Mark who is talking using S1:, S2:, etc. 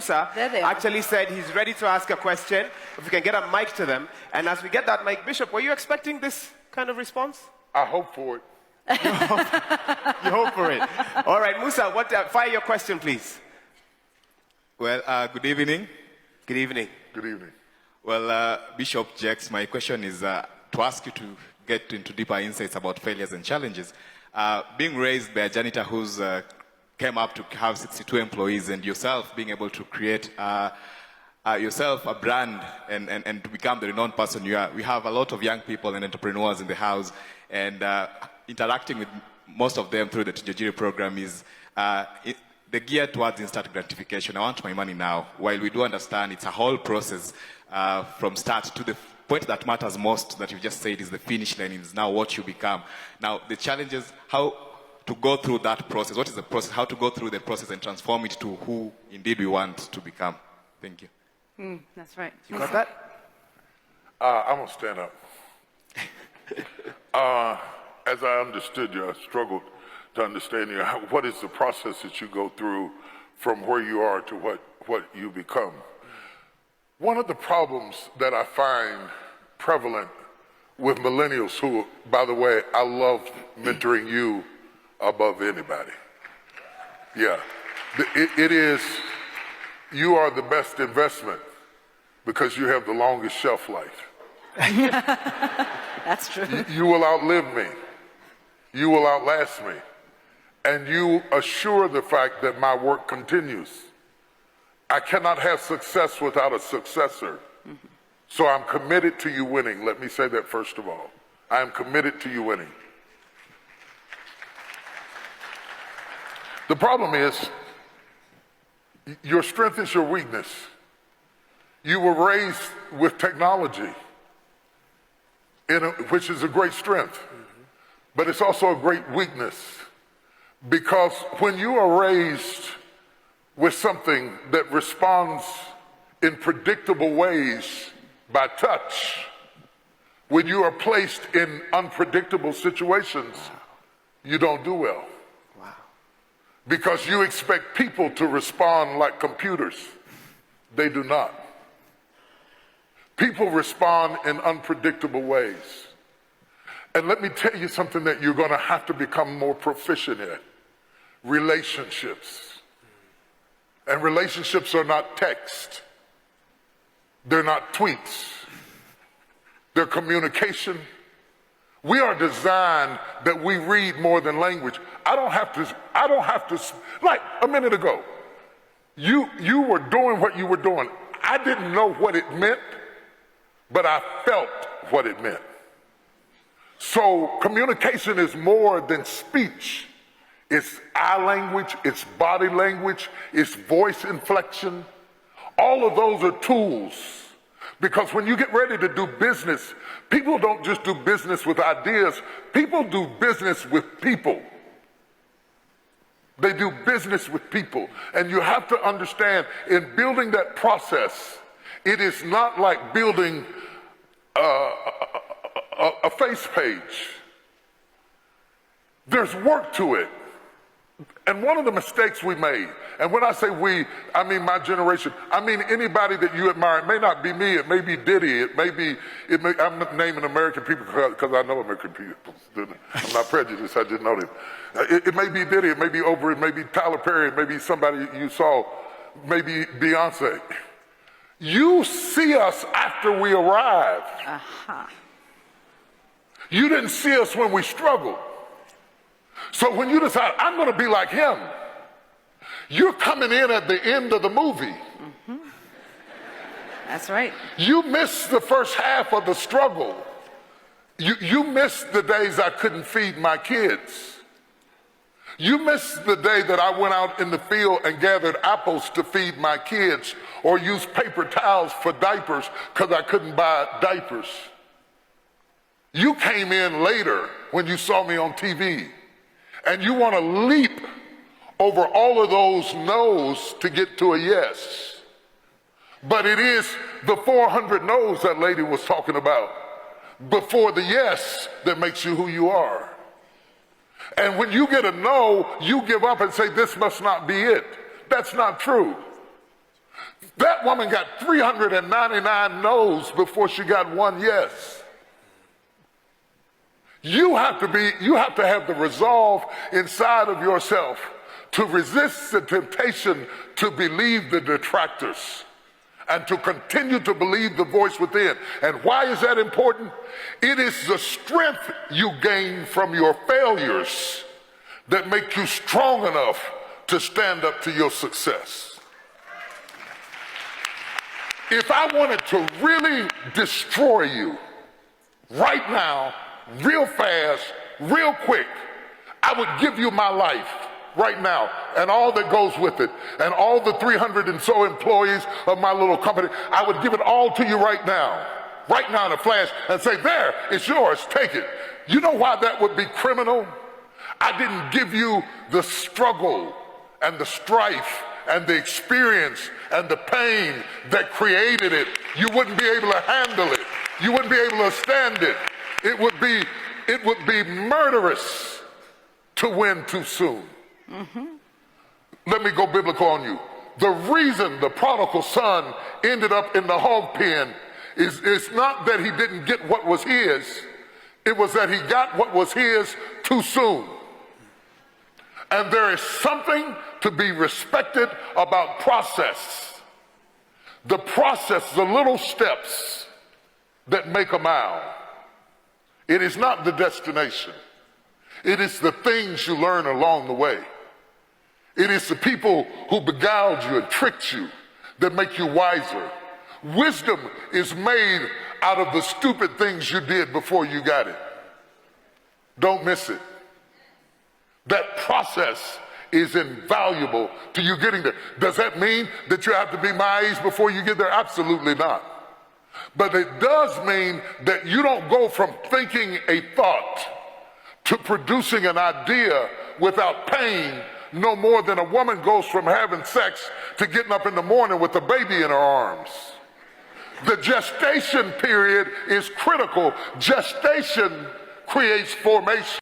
S1: Musa actually said he's ready to ask a question. If we can get a mic to them. And as we get that mic, Bishop, were you expecting this kind of response?
S2: I hope for it.
S1: You hope for it. All right, Musa, fire your question, please.
S3: Well, good evening.
S1: Good evening.
S2: Good evening.
S3: Well, Bishop Jex, my question is to ask you to get into deeper insights about failures and challenges. Being raised by a janitor who's came up to have 62 employees, and yourself being able to create yourself a brand and to become the renowned person you are. We have a lot of young people and entrepreneurs in the house, and interacting with most of them through the Tujajiri program is the gear towards instant gratification. I want my money now. While we do understand it's a whole process from start to the point that matters most, that you just said, is the finish line, is now what you become. Now, the challenge is how to go through that process. What is the process? How to go through the process and transform it to who indeed we want to become. Thank you.
S4: That's right.
S1: You got that?
S2: I'm going to stand up. As I understood you, I struggled to understand you. What is the process that you go through from where you are to what you become? One of the problems that I find prevalent with millennials who, by the way, I love mentoring you above anybody. Yeah, it is, you are the best investment because you have the longest shelf life.
S4: That's true.
S2: You will outlive me. You will outlast me. And you assure the fact that my work continues. I cannot have success without a successor. So I'm committed to you winning. Let me say that first of all. I am committed to you winning. The problem is, your strength is your weakness. You were raised with technology, which is a great strength, but it's also a great weakness. Because when you are raised with something that responds in predictable ways by touch, when you are placed in unpredictable situations, you don't do well.
S1: Wow.
S2: Because you expect people to respond like computers. They do not. People respond in unpredictable ways. And let me tell you something that you're going to have to become more proficient in. Relationships. And relationships are not text. They're not tweets. They're communication. We are designed that we read more than language. I don't have to, like a minute ago, you were doing what you were doing. I didn't know what it meant, but I felt what it meant. So communication is more than speech. It's eye language, it's body language, it's voice inflection. All of those are tools. Because when you get ready to do business, people don't just do business with ideas, people do business with people. They do business with people. And you have to understand, in building that process, it is not like building a face page. There's work to it. And one of the mistakes we made, and when I say we, I mean my generation, I mean anybody that you admire. It may not be me, it may be Diddy, I'm naming American people because I know American people. I'm not prejudiced, I just know them. It may be Diddy, it may be Oprah, it may be Tyler Perry, it may be somebody you saw, maybe Beyonce. You see us after we arrive. You didn't see us when we struggled. So when you decide, I'm going to be like him, you're coming in at the end of the movie.
S4: That's right.
S2: You missed the first half of the struggle. You missed the days I couldn't feed my kids. You missed the day that I went out in the field and gathered apples to feed my kids, or used paper towels for diapers because I couldn't buy diapers. You came in later when you saw me on TV. And you want to leap over all of those no's to get to a yes. But it is the 400 no's that lady was talking about before the yes that makes you who you are. And when you get a no, you give up and say, this must not be it. That's not true. That woman got 399 no's before she got one yes. You have to have the resolve inside of yourself to resist the temptation to believe the detractors and to continue to believe the voice within. And why is that important? It is the strength you gain from your failures that make you strong enough to stand up to your success. If I wanted to really destroy you right now, real fast, real quick, I would give you my life right now and all that goes with it and all the 300 and so employees of my little company. I would give it all to you right now in a flash, and say, there, it's yours, take it. You know why that would be criminal? I didn't give you the struggle and the strife and the experience and the pain that created it. You wouldn't be able to handle it. You wouldn't be able to stand it. It would be murderous to win too soon. Let me go biblical on you. The reason the prodigal son ended up in the hog pen is not that he didn't get what was his, it was that he got what was his too soon. And there is something to be respected about process. The process, the little steps that make a mile. It is not the destination. It is the things you learn along the way. It is the people who beguiled you and tricked you that make you wiser. Wisdom is made out of the stupid things you did before you got it. Don't miss it. That process is invaluable to you getting there. Does that mean that you have to be my age before you get there? Absolutely not. But it does mean that you don't go from thinking a thought to producing an idea without pain, no more than a woman goes from having sex to getting up in the morning with a baby in her arms. The gestation period is critical. Gestation creates formation.